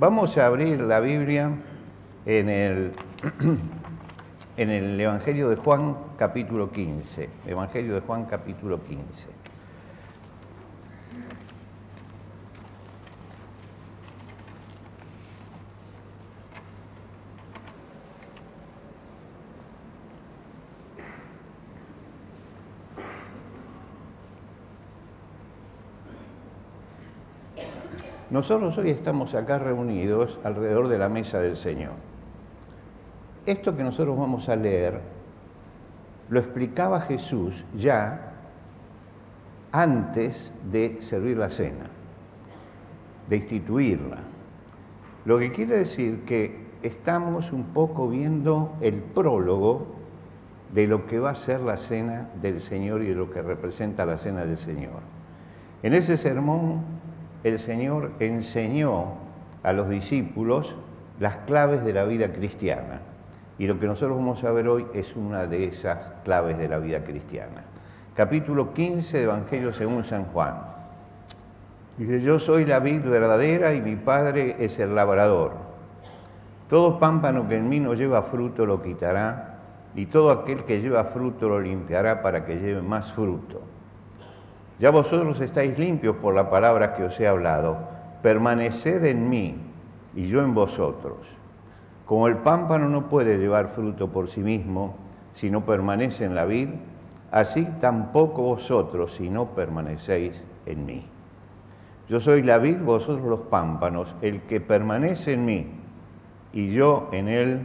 Vamos a abrir la Biblia en el Evangelio de Juan, capítulo 15. Evangelio de Juan, capítulo 15. Nosotros hoy estamos acá reunidos alrededor de la mesa del Señor. Esto que nosotros vamos a leer lo explicaba Jesús ya antes de servir la cena, de instituirla. Lo que quiere decir que estamos un poco viendo el prólogo de lo que va a ser la cena del Señor y de lo que representa la cena del Señor. En ese sermón, el Señor enseñó a los discípulos las claves de la vida cristiana. Y lo que nosotros vamos a ver hoy es una de esas claves de la vida cristiana. Capítulo 15 de Evangelio según San Juan. Dice, yo soy la vid verdadera y mi Padre es el labrador. Todo pámpano que en mí no lleva fruto lo quitará, y todo aquel que lleva fruto lo limpiará para que lleve más fruto. Ya vosotros estáis limpios por la palabra que os he hablado. Permaneced en mí y yo en vosotros. Como el pámpano no puede llevar fruto por sí mismo si no permanece en la vid, así tampoco vosotros si no permanecéis en mí. Yo soy la vid, vosotros los pámpanos. El que permanece en mí y yo en él,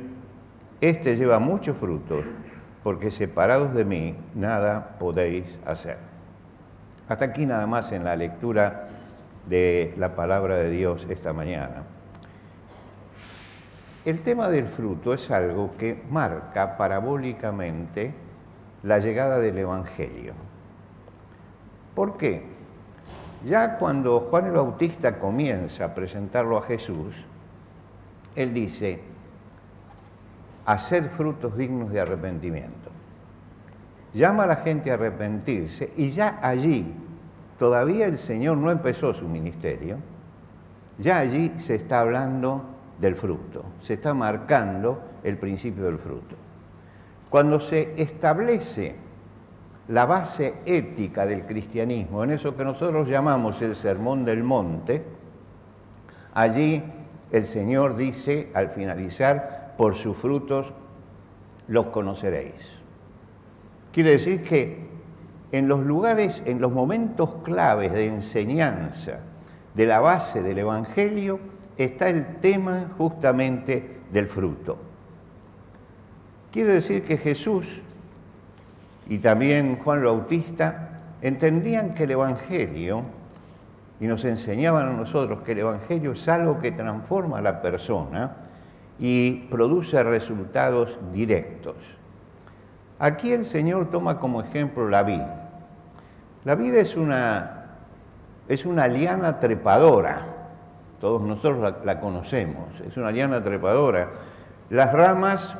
éste lleva mucho fruto, porque separados de mí nada podéis hacer. Hasta aquí nada más en la lectura de la palabra de Dios esta mañana. El tema del fruto es algo que marca parabólicamente la llegada del Evangelio. ¿Por qué? Ya cuando Juan el Bautista comienza a presentarlo a Jesús, él dice, haced frutos dignos de arrepentimiento. Llama a la gente a arrepentirse y ya allí, todavía el Señor no empezó su ministerio, ya allí se está hablando del fruto, se está marcando el principio del fruto. Cuando se establece la base ética del cristianismo, en eso que nosotros llamamos el Sermón del Monte, allí el Señor dice, al finalizar, por sus frutos los conoceréis. Quiere decir que en los lugares, en los momentos claves de enseñanza de la base del Evangelio, está el tema justamente del fruto. Quiere decir que Jesús y también Juan el Bautista entendían que el Evangelio, y nos enseñaban a nosotros que el Evangelio es algo que transforma a la persona y produce resultados directos. Aquí el Señor toma como ejemplo la vid. La vid es una liana trepadora. Todos nosotros la conocemos. Es una liana trepadora. Las ramas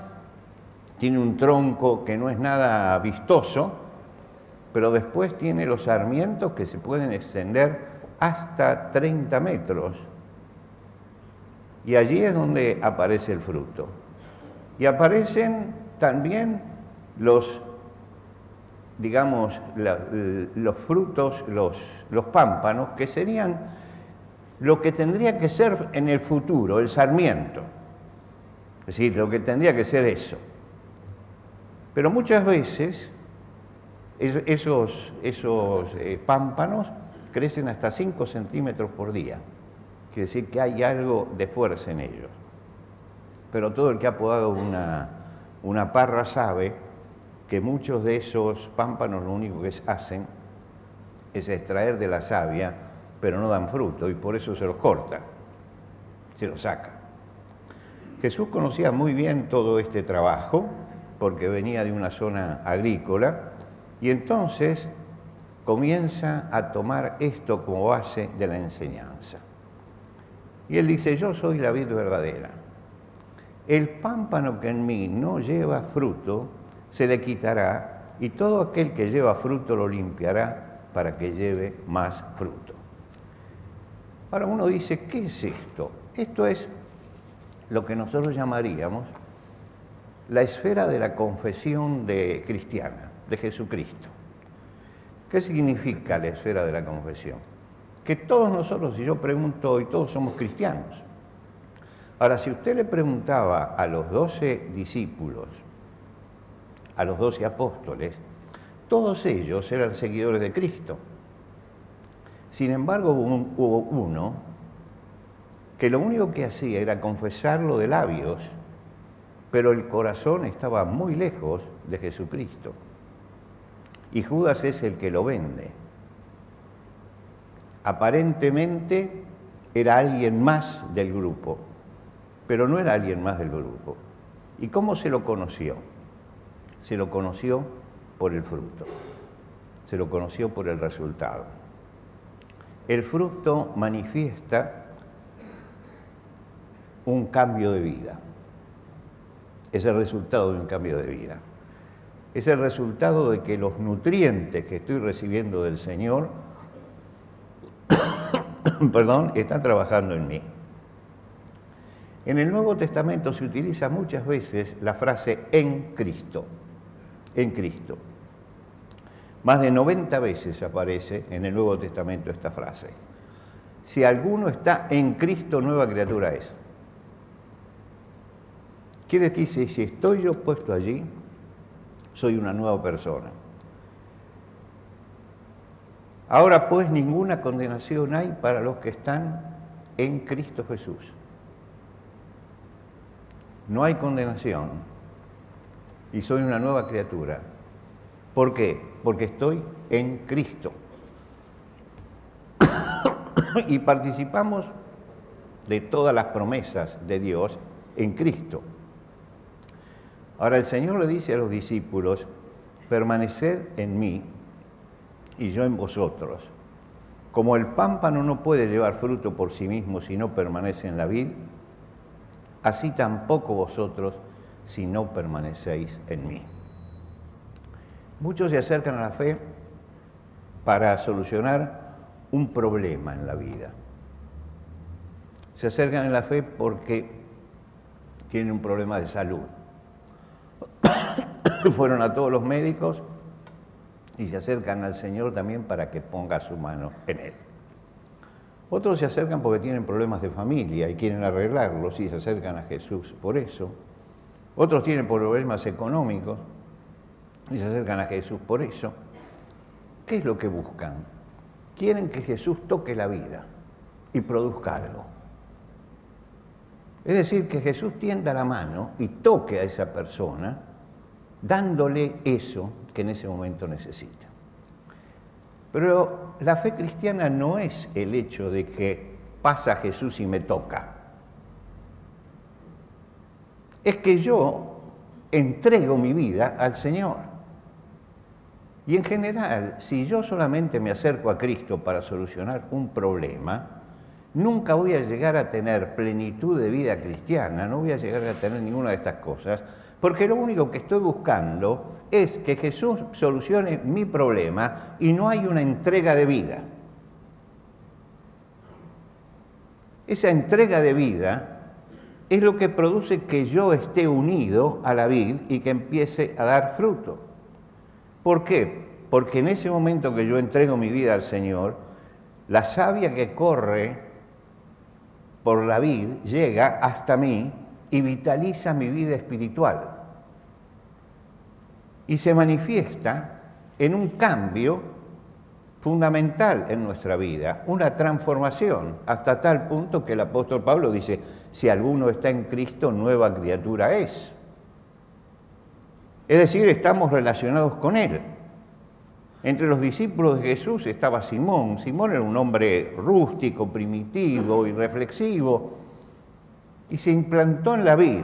tienen un tronco que no es nada vistoso, pero después tiene los sarmientos que se pueden extender hasta 30 metros. Y allí es donde aparece el fruto. Y aparecen también los frutos, los pámpanos, que serían lo que tendría que ser en el futuro, el sarmiento. Es decir, lo que tendría que ser eso. Pero muchas veces esos pámpanos crecen hasta 5 centímetros por día. Quiere decir que hay algo de fuerza en ellos. Pero todo el que ha podado una parra sabe que muchos de esos pámpanos lo único que hacen es extraer de la savia, pero no dan fruto, y por eso se los corta, se los saca. Jesús conocía muy bien todo este trabajo, porque venía de una zona agrícola, y entonces comienza a tomar esto como base de la enseñanza. Y él dice, yo soy la vid verdadera. El pámpano que en mí no lleva fruto, se le quitará, y todo aquel que lleva fruto lo limpiará para que lleve más fruto. Ahora uno dice, ¿qué es esto? Esto es lo que nosotros llamaríamos la esfera de la confesión cristiana, de Jesucristo. ¿Qué significa la esfera de la confesión? Que todos nosotros, si yo pregunto hoy, todos somos cristianos. Ahora, si usted le preguntaba a los 12 discípulos, a los 12 apóstoles, todos ellos eran seguidores de Cristo. Sin embargo, hubo uno que lo único que hacía era confesarlo de labios, pero el corazón estaba muy lejos de Jesucristo. Y Judas es el que lo vende. Aparentemente era alguien más del grupo, pero no era alguien más del grupo. ¿Y cómo se lo conoció? Se lo conoció por el fruto, se lo conoció por el resultado. El fruto manifiesta un cambio de vida, es el resultado de un cambio de vida. Es el resultado de que los nutrientes que estoy recibiendo del Señor, perdón, están trabajando en mí. En el Nuevo Testamento se utiliza muchas veces la frase en Cristo, en Cristo. Más de 90 veces aparece en el Nuevo Testamento esta frase. Si alguno está en Cristo, nueva criatura es. Quiere decir, si estoy yo puesto allí, soy una nueva persona. Ahora pues ninguna condenación hay para los que están en Cristo Jesús. No hay condenación y soy una nueva criatura. ¿Por qué? Porque estoy en Cristo. Y participamos de todas las promesas de Dios en Cristo. Ahora el Señor le dice a los discípulos, permaneced en mí y yo en vosotros. Como el pámpano no puede llevar fruto por sí mismo si no permanece en la vid, así tampoco vosotros si no permanecéis en mí. Muchos se acercan a la fe para solucionar un problema en la vida. Se acercan a la fe porque tienen un problema de salud. Fueron a todos los médicos y se acercan al Señor también para que ponga su mano en él. Otros se acercan porque tienen problemas de familia y quieren arreglarlos y se acercan a Jesús por eso. Otros tienen problemas económicos y se acercan a Jesús por eso. ¿Qué es lo que buscan? Quieren que Jesús toque la vida y produzca algo. Es decir, que Jesús tienda la mano y toque a esa persona, dándole eso que en ese momento necesita. Pero la fe cristiana no es el hecho de que pasa Jesús y me toca. Es que yo entrego mi vida al Señor. Y en general, si yo solamente me acerco a Cristo para solucionar un problema, nunca voy a llegar a tener plenitud de vida cristiana, no voy a llegar a tener ninguna de estas cosas, porque lo único que estoy buscando es que Jesús solucione mi problema y no hay una entrega de vida. Esa entrega de vida es lo que produce que yo esté unido a la vid y que empiece a dar fruto. ¿Por qué? Porque en ese momento que yo entrego mi vida al Señor, la savia que corre por la vid llega hasta mí y vitaliza mi vida espiritual. Y se manifiesta en un cambio fundamental en nuestra vida, una transformación, hasta tal punto que el apóstol Pablo dice, si alguno está en Cristo, nueva criatura es. Es decir, estamos relacionados con Él. Entre los discípulos de Jesús estaba Simón. Simón era un hombre rústico, primitivo, irreflexivo, y se implantó en la vid.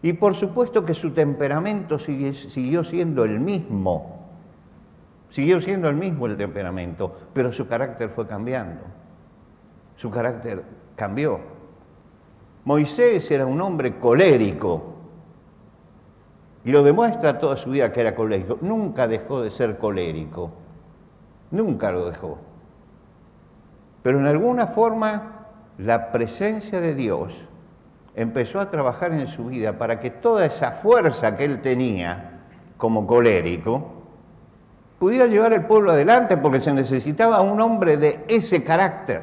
Y por supuesto que su temperamento siguió siendo el mismo. Siguió siendo el mismo el temperamento, pero su carácter fue cambiando. Su carácter cambió. Moisés era un hombre colérico. Y lo demuestra toda su vida que era colérico. Nunca dejó de ser colérico. Nunca lo dejó. Pero en alguna forma la presencia de Dios empezó a trabajar en su vida para que toda esa fuerza que él tenía como colérico pudiera llevar al pueblo adelante, porque se necesitaba un hombre de ese carácter.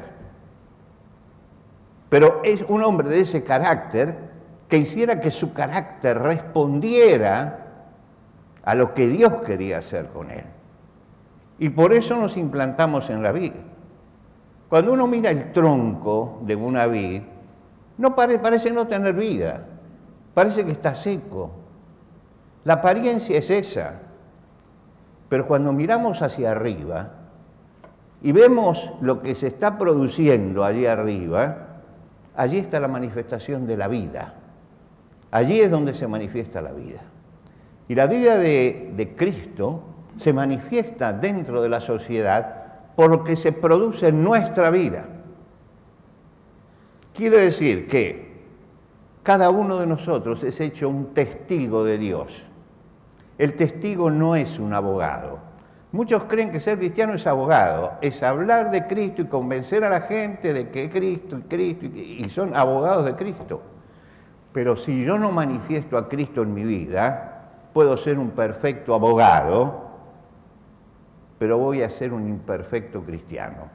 Pero es un hombre de ese carácter que hiciera que su carácter respondiera a lo que Dios quería hacer con él. Y por eso nos implantamos en la vid. Cuando uno mira el tronco de una vid, parece no tener vida, parece que está seco. La apariencia es esa. Pero cuando miramos hacia arriba y vemos lo que se está produciendo allí arriba, allí está la manifestación de la vida. Allí es donde se manifiesta la vida. Y la vida de Cristo se manifiesta dentro de la sociedad por lo que se produce en nuestra vida. Quiere decir que cada uno de nosotros es hecho un testigo de Dios. El testigo no es un abogado. Muchos creen que ser cristiano es abogado, es hablar de Cristo y convencer a la gente de que Cristo, y son abogados de Cristo. Pero si yo no manifiesto a Cristo en mi vida, puedo ser un perfecto abogado, pero voy a ser un imperfecto cristiano,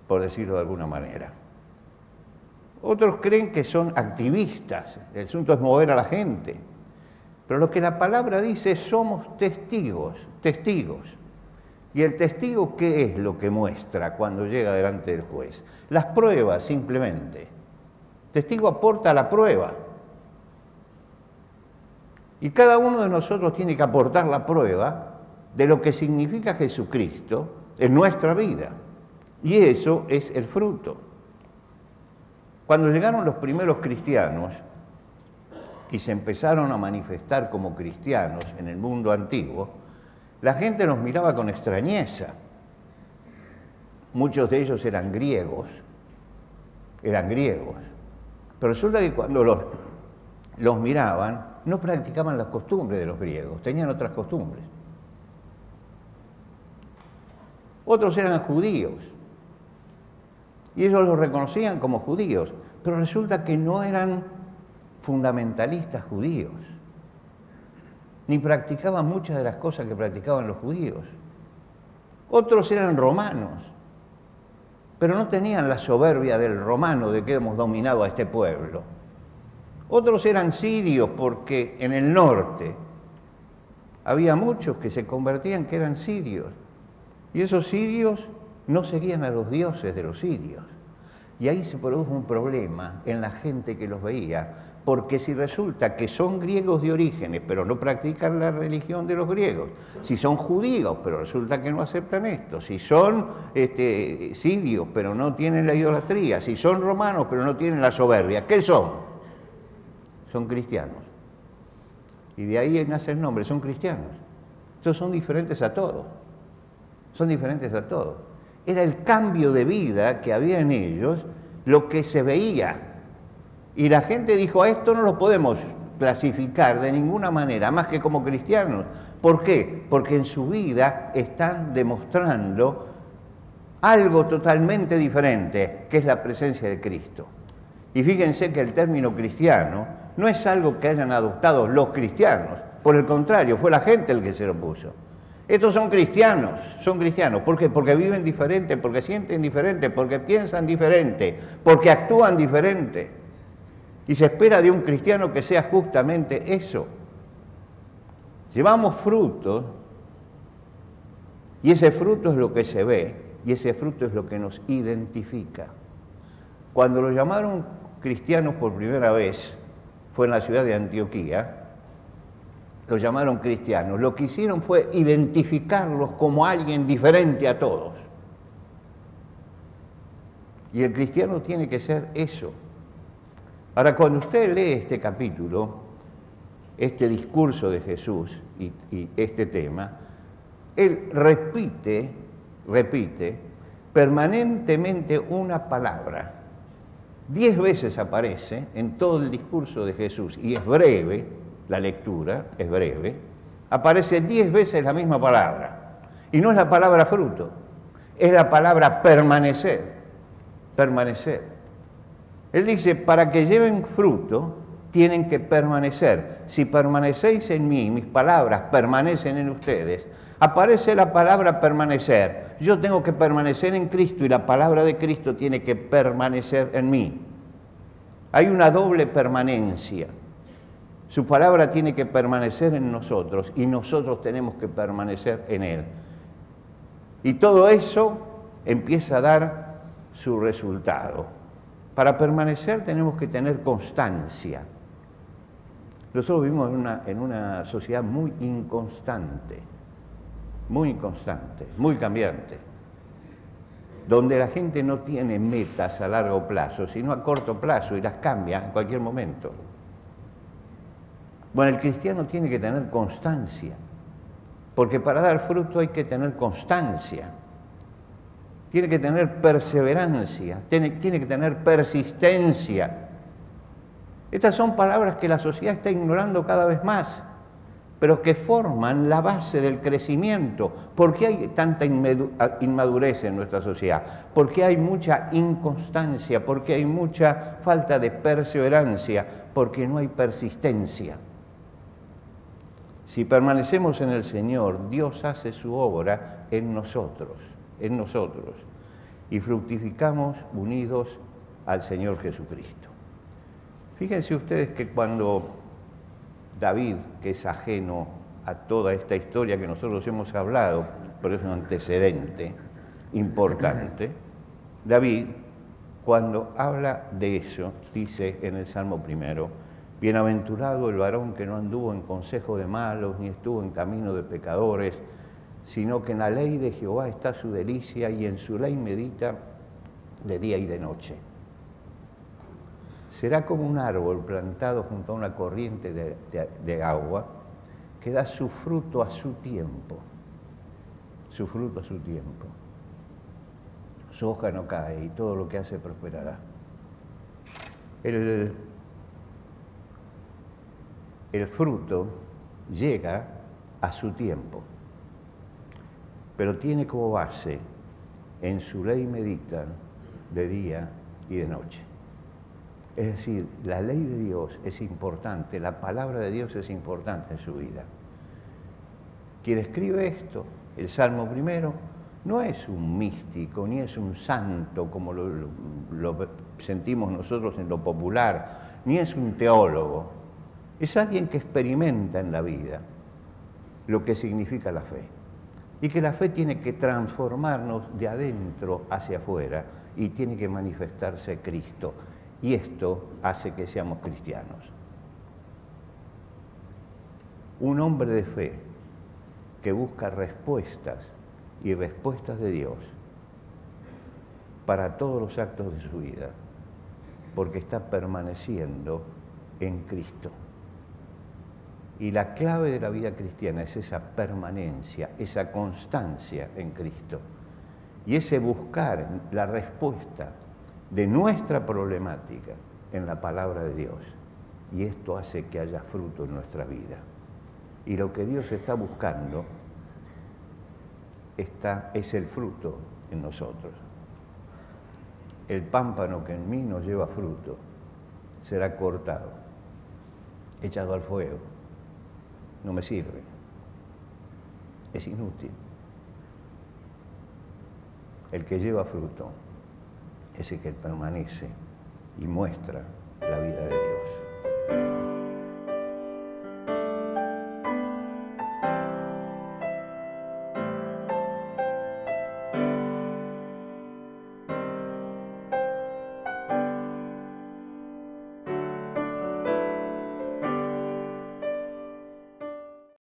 por decirlo de alguna manera. Otros creen que son activistas, el asunto es mover a la gente. Pero lo que la palabra dice, somos testigos. ¿Y el testigo qué es lo que muestra cuando llega delante del juez? Las pruebas, simplemente. El testigo aporta la prueba. Y cada uno de nosotros tiene que aportar la prueba de lo que significa Jesucristo en nuestra vida. Y eso es el fruto. Cuando llegaron los primeros cristianos y se empezaron a manifestar como cristianos en el mundo antiguo, la gente los miraba con extrañeza. Muchos de ellos eran griegos. Pero resulta que cuando los miraban, no practicaban las costumbres de los griegos, tenían otras costumbres. Otros eran judíos, y ellos los reconocían como judíos, pero resulta que no eran fundamentalistas judíos, ni practicaban muchas de las cosas que practicaban los judíos. Otros eran romanos, pero no tenían la soberbia del romano de que hemos dominado a este pueblo. Otros eran sirios porque en el norte había muchos que se convertían que eran sirios, y esos sirios no seguían a los dioses de los sirios. Y ahí se produjo un problema en la gente que los veía, porque si resulta que son griegos de orígenes, pero no practican la religión de los griegos, si son judíos, pero resulta que no aceptan esto, si son sirios, pero no tienen la idolatría, si son romanos, pero no tienen la soberbia, ¿qué son? Son cristianos. Y de ahí nace el nombre, son cristianos. Estos son diferentes a todos. Son diferentes a todos. Era el cambio de vida que había en ellos lo que se veía. Y la gente dijo, a esto no lo podemos clasificar de ninguna manera, más que como cristianos. ¿Por qué? Porque en su vida están demostrando algo totalmente diferente, que es la presencia de Cristo. Y fíjense que el término cristiano no es algo que hayan adoptado los cristianos, por el contrario, fue la gente el que se lo puso. Estos son cristianos. ¿Por qué? Porque viven diferente, porque sienten diferente, porque piensan diferente, porque actúan diferente. Y se espera de un cristiano que sea justamente eso. Llevamos frutos, y ese fruto es lo que se ve, y ese fruto es lo que nos identifica. Cuando lo llamaron cristianos por primera vez, fue en la ciudad de Antioquía, los llamaron cristianos. Lo que hicieron fue identificarlos como alguien diferente a todos. Y el cristiano tiene que ser eso. Ahora, cuando usted lee este capítulo, este discurso de Jesús y este tema, él repite permanentemente una palabra. 10 veces aparece en todo el discurso de Jesús, y es breve, la lectura es breve, aparece 10 veces la misma palabra. Y no es la palabra fruto, es la palabra permanecer. Permanecer. Él dice, para que lleven fruto, tienen que permanecer. Si permanecéis en mí, mis palabras permanecen en ustedes, aparece la palabra permanecer. Yo tengo que permanecer en Cristo y la palabra de Cristo tiene que permanecer en mí. Hay una doble permanencia. Su palabra tiene que permanecer en nosotros y nosotros tenemos que permanecer en Él. Y todo eso empieza a dar su resultado. Para permanecer tenemos que tener constancia. Nosotros vivimos en una sociedad muy inconstante, muy cambiante, donde la gente no tiene metas a largo plazo, sino a corto plazo y las cambia en cualquier momento. Bueno, el cristiano tiene que tener constancia, porque para dar fruto hay que tener constancia. Tiene que tener perseverancia, tiene que tener persistencia. Estas son palabras que la sociedad está ignorando cada vez más, pero que forman la base del crecimiento. ¿Por qué hay tanta inmadurez en nuestra sociedad? ¿Por qué hay mucha inconstancia? ¿Por qué hay mucha falta de perseverancia? Porque no hay persistencia. Si permanecemos en el Señor, Dios hace su obra en nosotros, y fructificamos unidos al Señor Jesucristo. Fíjense ustedes que cuando David, que es ajeno a toda esta historia que nosotros hemos hablado, pero es un antecedente importante, David, cuando habla de eso, dice en el Salmo 1, bienaventurado el varón que no anduvo en consejo de malos, ni estuvo en camino de pecadores, sino que en la ley de Jehová está su delicia y en su ley medita de día y de noche. Será como un árbol plantado junto a una corriente de agua que da su fruto a su tiempo. Su fruto a su tiempo. Su hoja no cae y todo lo que hace prosperará. El fruto llega a su tiempo, pero tiene como base, en su ley medita de día y de noche. Es decir, la ley de Dios es importante, la palabra de Dios es importante en su vida. Quien escribe esto, el Salmo 1, no es un místico, ni es un santo como lo sentimos nosotros en lo popular, ni es un teólogo. Es alguien que experimenta en la vida lo que significa la fe. Y que la fe tiene que transformarnos de adentro hacia afuera y tiene que manifestarse Cristo. Y esto hace que seamos cristianos. Un hombre de fe que busca respuestas y respuestas de Dios para todos los actos de su vida, porque está permaneciendo en Cristo. Y la clave de la vida cristiana es esa permanencia, esa constancia en Cristo. Y ese buscar la respuesta de nuestra problemática en la palabra de Dios. Y esto hace que haya fruto en nuestra vida. Y lo que Dios está buscando es el fruto en nosotros. El pámpano que en mí no lleva fruto será cortado, echado al fuego. No me sirve, es inútil. El que lleva fruto es el que permanece y muestra la vida de Dios.